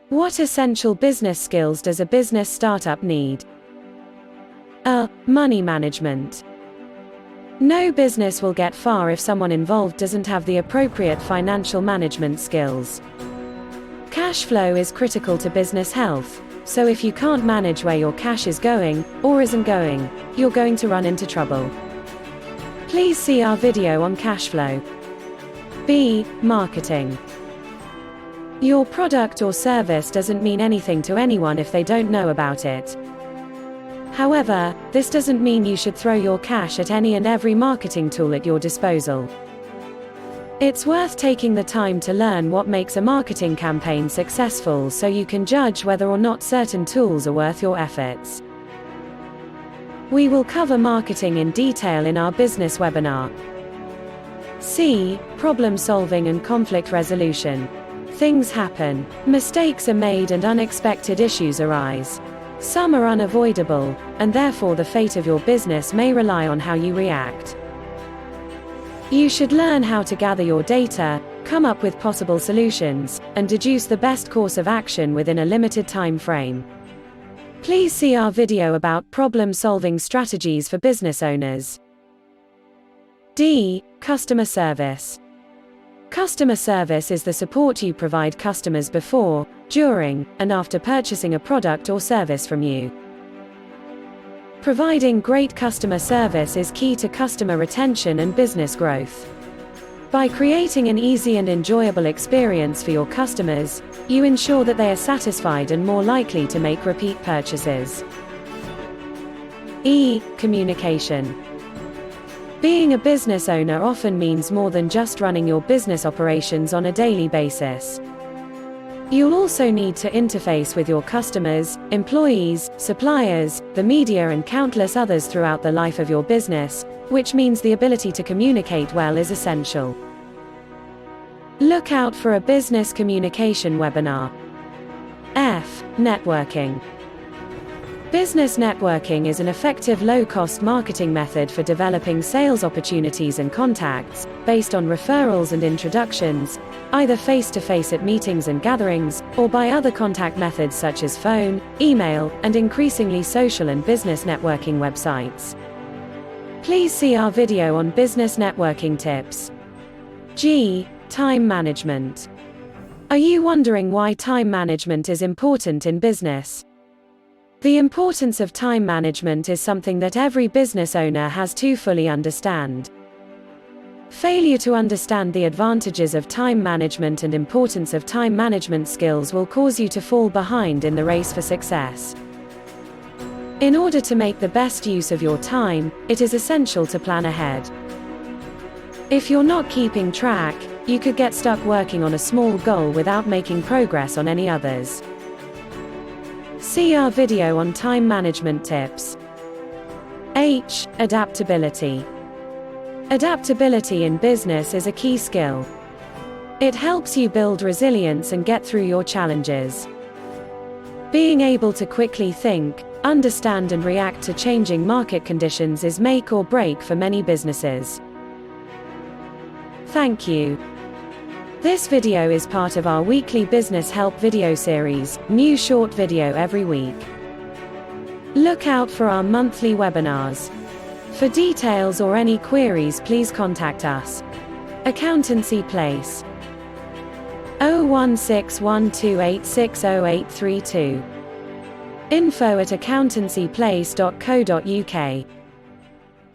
What essential business skills does a business startup need? A. Money management. No business will get far if someone involved doesn't have the appropriate financial management skills. Cash flow is critical to business health, so if you can't manage where your cash is going, or isn't going, you're going to run into trouble. Please see our video on cash flow. B. Marketing. Your product or service doesn't mean anything to anyone if they don't know about it. However, this doesn't mean you should throw your cash at any and every marketing tool at your disposal. It's worth taking the time to learn what makes a marketing campaign successful so you can judge whether or not certain tools are worth your efforts. We will cover marketing in detail in our business webinar. C. Problem solving and conflict resolution. Things happen. Mistakes are made and unexpected issues arise. Some are unavoidable, and therefore the fate of your business may rely on how you react. You should learn how to gather your data, come up with possible solutions, and deduce the best course of action within a limited time frame. Please see our video about problem-solving strategies for business owners. D. Customer service. Customer service is the support you provide customers before, during, and after purchasing a product or service from you. Providing great customer service is key to customer retention and business growth. By creating an easy and enjoyable experience for your customers, you ensure that they are satisfied and more likely to make repeat purchases. E. Communication. Being a business owner often means more than just running your business operations on a daily basis. You'll also need to interface with your customers, employees, suppliers, the media and countless others throughout the life of your business, which means the ability to communicate well is essential. Look out for a business communication webinar. F. Networking. Business networking is an effective low-cost marketing method for developing sales opportunities and contacts, based on referrals and introductions, either face-to-face at meetings and gatherings, or by other contact methods such as phone, email, and increasingly social and business networking websites. Please see our video on business networking tips. G. Time management. Are you wondering why time management is important in business? The importance of time management is something that every business owner has to fully understand. Failure to understand the advantages of time management and importance of time management skills will cause you to fall behind in the race for success. In order to make the best use of your time, it is essential to plan ahead. If you're not keeping track, you could get stuck working on a small goal without making progress on any others. See our video on time management tips. H. Adaptability. Adaptability in business is a key skill. It helps you build resilience and get through your challenges. Being able to quickly think, understand and react to changing market conditions is make or break for many businesses. Thank you. This video is part of our weekly business help video series, new short video every week. Look out for our monthly webinars. For details or any queries, please contact us. Accountancy Place 01612860832. info@accountancyplace.co.uk